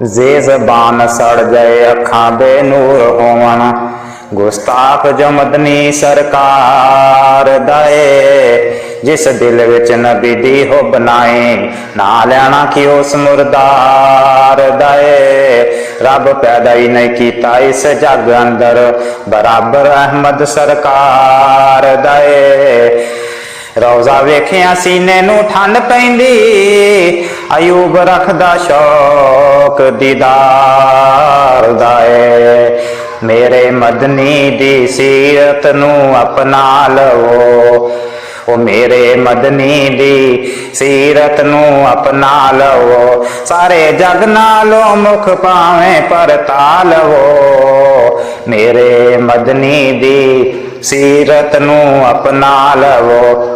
जे ज़बान सड़ जाए अखां बेनूर होवन। गुस्ताख जो मदनी सरकार दाए, जिस दिल विच नबी दी हो बनाए, ना लेना कि उस मुरदार दाए। रब पैदा ही नहीं कीता इस जग अंदर, बराबर अहमद सरकार दाए। रोज़ा वेखिया सीने नू ठंड पैंदी, अयूब रखदा शौक दीदार दाए। मेरे मदनी दी सीरत नू अपना लवो, ओ मेरे मदनी दी सीरत नू अपना लवो। सारे जग नालों मुख पावें परता लवो, मेरे मदनी दी सीरत नू अपना लवो।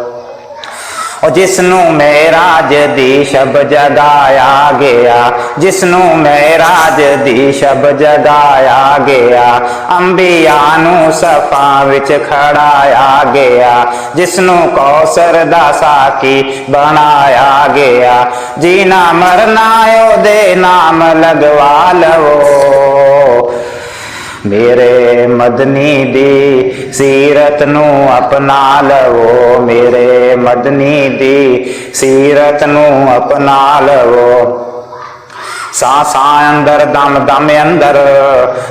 और जिसनू मेराज दी शब जगाया गया, जिसनू मेराज दी शब जगाया गया, अंबिया नू सफा विच खड़ाया गया, जिसनू कौसर दा साकी बनाया गया। जीना मरना ओदे नाम लगवा लवो, मेरे मदनी दी सीरत नू अपना लवो, मेरे मदनी दी सीरत नू अपना लवो। सांसा अंदर दम दम अंदर,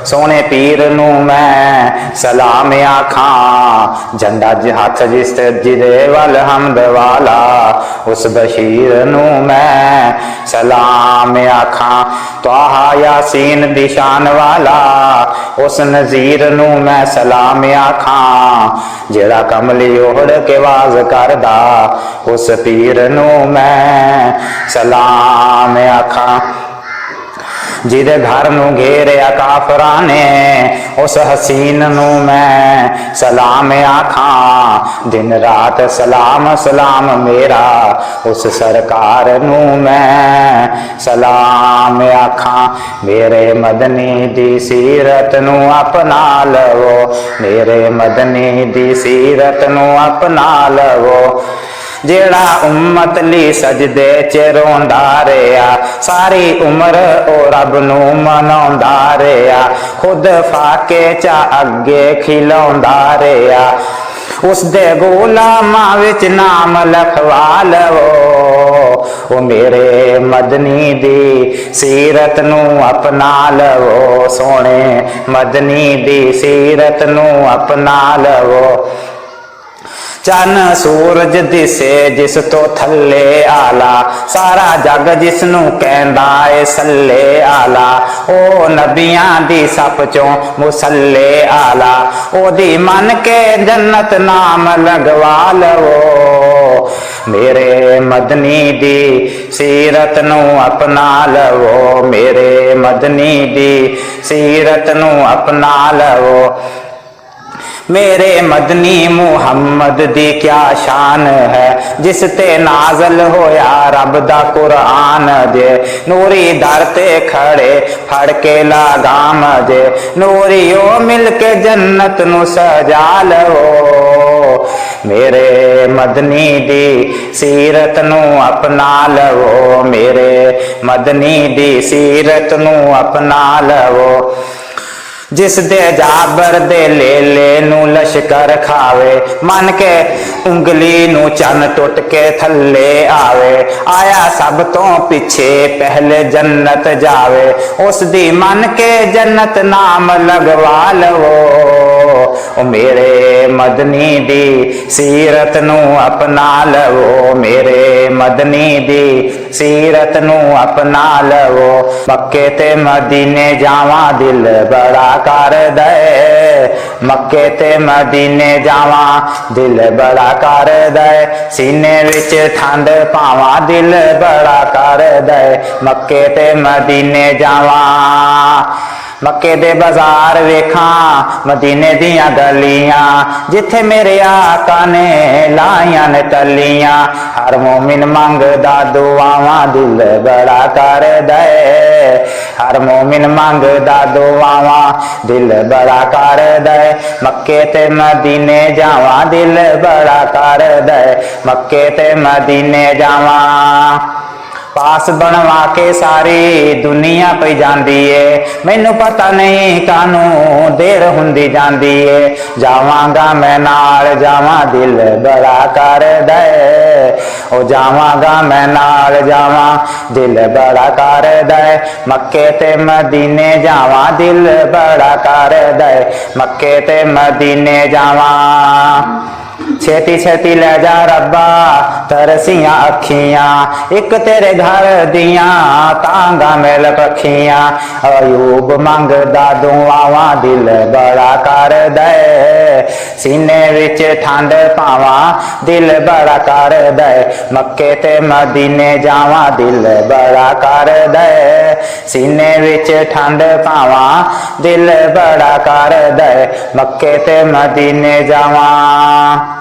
सोने पीर नू मैं सलाम आखां। झंडा हाथ जिस जिदे वल हमद वाला, उस बशीर नू मैं सलाम आखां। त्वाहा यासीन दी शान वाला, उस नज़ीर नू मैं सलाम आखां। जेड़ा कमली ओढ़ के वाज करदा, उस पीर नू मैं सलाम आखां। जिदे घर नू घेरिया काफरां ने, उस हसीन नू मैं सलाम आखां। दिन रात सलाम सलाम मेरा, उस सरकार नू मैं सलाम आखां। मेरे मदनी दी सीरत नू अपना लवो, मेरे मदनी दी सीरत नू अपना लवो। जेड़ा उम्मत ली सजदे च रोंदा रेया, सारी उम्र ओ रब नू मनाउंदा रेया। खुद फाके चा अगे खिलाउंदा रेया, उस दे गुलामां विच नाम लखवा लवो। ओ मेरे मदनी दी सीरत नू अपना लवो, सोने मदनी दी सीरत नू अपना लवो। चन सूरज दिसे जिस तो थले आला, सारा जग जिसनू कहंदा ए सल्ले आला। ओ नबियां दी सप चों मुसल्ले आला, ओदी मन के जन्नत नाम लगवा लवो। मेरे मदनी दी सीरत नू अपना लवो, मेरे मदनी दी सीरत नू अपना लवो। मेरे मदनी मुहम्मद दी क्या शान है, जिस ते नाजल होया रब दा कुरान जे। नूरी दर ते खड़े फड़ के लगाम जे, नूरियो मिल के जन्नत नू सजा लवो। मेरे मदनी दी सीरत नू अपना लवो, मेरे मदनी दी सीरत नू अपना लवो। जिस दे जाबर दे ले नू लश्कर खावे, मन के उंगली नू चन टुट के थले आवे। आया सब तो पिछे पहले जन्नत जावे, उस दी मन के जन्नत नाम लगवा लवो। ओ मेरे मदनी दी सीरत नू अपना लवो, मेरे मदनी दी सीरत नू अपना लवो। मक्के ते मदीने जावा दिल बड़ा कर दे, मक्के ते मदीने जावा दिल बड़ा कर दे। सीने विच ठंड पावा दिल बड़ा कर दे, मक्के ते मदीने जावा। मक्के दे बाजार वेखां मदीने दियां गलियां, जिथे मेरे आका ने लाइयां ने तलियां। हर मोमिन मंगदा दुआवां दिल बड़ा कर दे, हर मोमिन मंगदा दुआवां दिल बड़ा कर दे। मक्के ते मदीने जावा दिल बड़ा कर दे, मक्के ते मदीने जावा। ਪਾਸ ਬਣਵਾ ਕੇ ਸਾਰੀ ਦੁਨੀਆ ਪਈ ਜਾਂਦੀ ਏ ਮੈਨੂੰ ਪਤਾ ਨਹੀਂ ਕਾਨੂੰ ਦੇਰ ਹੁੰਦੀ ਜਾਂਦੀ ਏ ਜਾਵਾਂਗਾ ਮੈਂ ਨਾਲ ਜਾਵਾਂ ਦਿਲ ਬੜਾ ਕਰਦਾ ਏ ਉਹ ਜਾਵਾਂਗਾ ਮੈਂ ਨਾਲ ਜਾਵਾਂ ਦਿਲ ਬੜਾ ਕਰਦਾ ਏ ਮੱਕੇ ਤੇ ਮਦੀਨੇ ਜਾਵਾਂ ਦਿਲ ਬੜਾ ਕਰਦਾ ਏ ਮੱਕੇ ਤੇ ਮਦੀਨੇ ਜਾਵਾਂ ਛੇਤੀ ਛੇਤੀ ਲੈ ਜਾ ਰੱਬਾ ਤਰਸੀਆਂ ਅੱਖੀਆਂ ਇੱਕ ਤੇਰੇ ਘਰ ਦੀਆਂ ਤਾਂਗਾ ਮਿਲ ਪੱਖੀਆਂ ਅਯੂਬ ਮੰਗਦਾ ਦੁਆਵਾਂ ਦਿਲ ਬੜਾ ਕਰਦਾ ਏ ਸੀਨੇ ਵਿੱਚ ਠੰਡ ਪਾਵਾਂ ਦਿਲ ਬੜਾ ਕਰਦਾ ਏ ਮੱਕੇ ਤੇ ਮਦੀਨੇ ਜਾਵਾਂ ਦਿਲ ਬੜਾ ਕਰਦਾ ਏ ਸੀਨੇ ਵਿੱਚ ਠੰਡ ਪਾਵਾਂ ਦਿਲ ਬੜਾ ਕਰਦਾ ਏ ਮੱਕੇ ਤੇ ਮਦੀਨੇ ਜਾਵਾਂ।